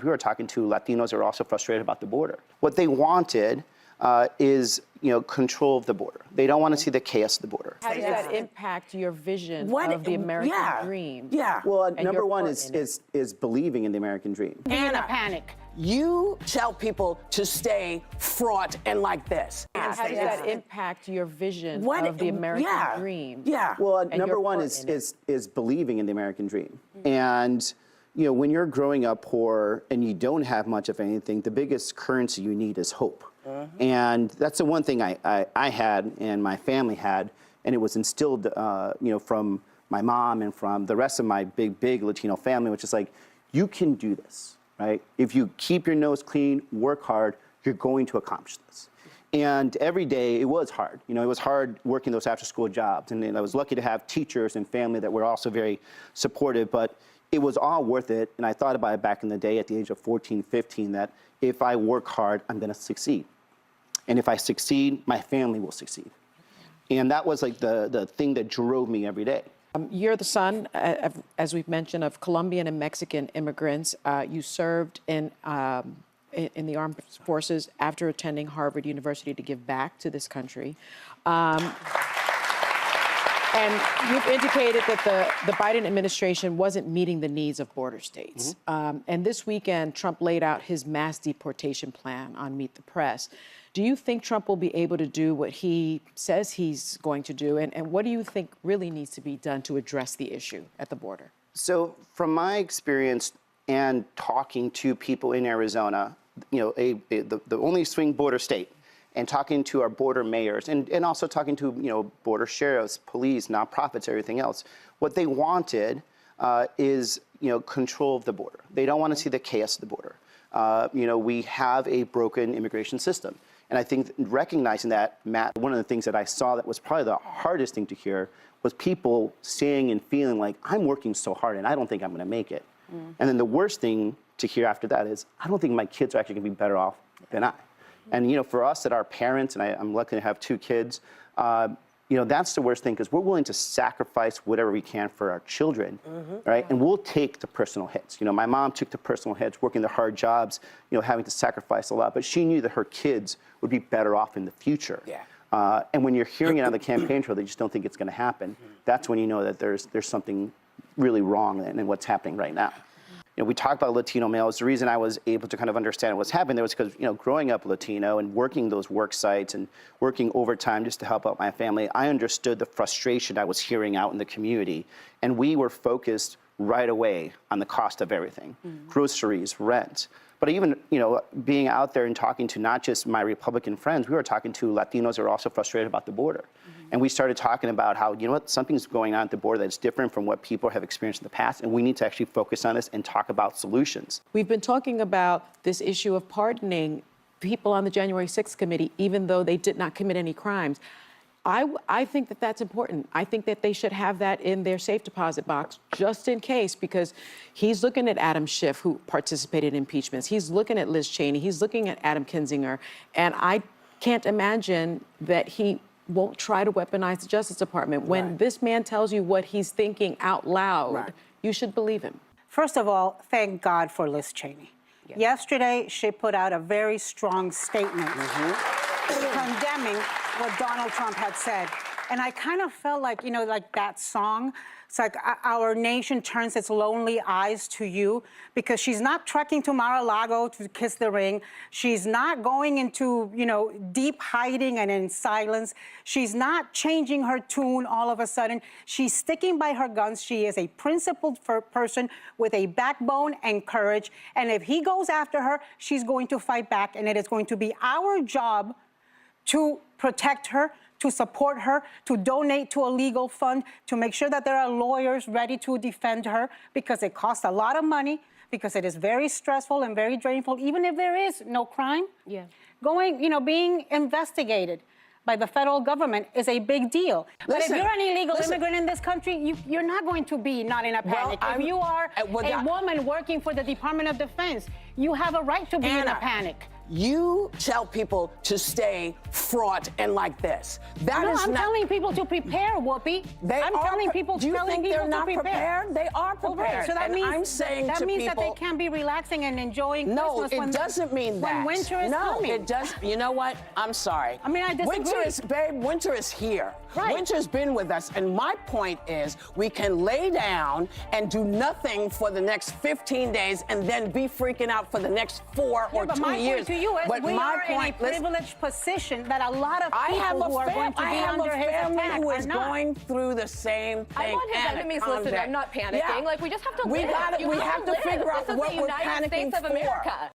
we were talking to Latinos who are also frustrated about the border. What they wanted is, control of the border. They don't want to see the chaos of the border. How does that impact your vision of the American dream? Well, number one is believing in the American dream. And a panic. You tell people to stay fraught and like this. How does that impact your vision of the American dream? Well, number one is believing in the American dream. And when you're growing up poor and you don't have much of anything, the biggest currency you need is hope. And that's the one thing I had and my family had, and it was instilled, from my mom and from the rest of my big Latino family, which is like, you can do this, right? If you keep your nose clean, work hard, you're going to accomplish this. And every day it was hard. It was hard working those after-school jobs, and I was lucky to have teachers and family that were also very supportive, but it was all worth it. And I thought about it back in the day at the age of 14, 15, that if I work hard, I'm gonna succeed. And if I succeed, my family will succeed. And that was like the thing that drove me every day. You're the son, as we've mentioned, of Colombian and Mexican immigrants. You served in the armed forces after attending Harvard University to give back to this country. And you've indicated that the Biden administration wasn't meeting the needs of border states. And this weekend, Trump laid out his mass deportation plan on Meet the Press. Do you think Trump will be able to do what he says he's going to do? And what do you think really needs to be done to address the issue at the border? So from my experience and talking to people in Arizona, the only swing border state, and talking to our border mayors and also talking to, border sheriffs, police, nonprofits, everything else, what they wanted is, control of the border. They don't want to see the chaos of the border. We have a broken immigration system. And I think recognizing that, Matt, one of the things that I saw that was probably the hardest thing to hear was people saying and feeling like, I'm working so hard and I don't think I'm going to make it. And then the worst thing to hear after that is, I don't think my kids are actually going to be better off than I. And, for us that are parents, and I'm lucky to have 2 kids, that's the worst thing, because we're willing to sacrifice whatever we can for our children, right? And we'll take the personal hits. My mom took the personal hits, working the hard jobs, having to sacrifice a lot, but she knew that her kids would be better off in the future. And when you're hearing it on the campaign trail, they just don't think it's going to happen. That's when you know that there's something really wrong in what's happening right now. We talk about Latino males. The reason I was able to kind of understand what's happening there was because, growing up Latino and working those work sites and working overtime just to help out my family, I understood the frustration I was hearing out in the community. And we were focused right away on the cost of everything, groceries, rent. But even, being out there and talking to not just my Republican friends, we were talking to Latinos who are also frustrated about the border. And we started talking about how, something's going on at the border that's different from what people have experienced in the past, and we need to actually focus on this and talk about solutions. We've been talking about this issue of pardoning people on the January 6th committee, even though they did not commit any crimes. I think that that's important. I think that they should have that in their safe deposit box, just in case, because he's looking at Adam Schiff, who participated in impeachments. He's looking at Liz Cheney. He's looking at Adam Kinzinger. And I can't imagine that he won't try to weaponize the Justice Department. When this man tells you what he's thinking out loud, you should believe him. First of all, thank God for Liz Cheney. Yesterday, she put out a very strong statement condemning what Donald Trump had said. And I kind of felt like, like that song. It's like our nation turns its lonely eyes to you, because she's not trekking to Mar-a-Lago to kiss the ring. She's not going into, deep hiding and in silence. She's not changing her tune all of a sudden. She's sticking by her guns. She is a principled person with a backbone and courage. And if he goes after her, she's going to fight back. And it is going to be our job to protect her, to support her, to donate to a legal fund, to make sure that there are lawyers ready to defend her, because it costs a lot of money, because it is very stressful and very drainful, even if there is no crime. Being investigated by the federal government is a big deal. But if you're an illegal immigrant in this country, you're not going to be not in a panic. If you are a woman working for the Department of Defense, you have a right to be in a panic. You tell people to stay fraught and like this. That is I'm not. telling people to prepare, Whoopi. I'm telling people, Do you think they're not to prepare. prepared? They are Well, right, prepared. so that and means I'm saying that to means people, that they can't be relaxing and enjoying no, Christmas it doesn't mean that. when winter is no, coming. it does. You know what? I'm sorry. I mean, I disagree. Winter is here. Right. Winter's been with us, and my point is, we can lay down and do nothing for the next 15 days, and then be freaking out for the next 4 or 2 but my years. point to you is but we my are point, in a privileged position that a lot of I have people who are a going to be family under his attack who are is not. going through the same thing. I want his Anna, enemies calm listening. down. I'm not panicking. Yeah. Like, we just have to We live. gotta- You we have have to live. figure out This is what the we're United panicking States of for. America.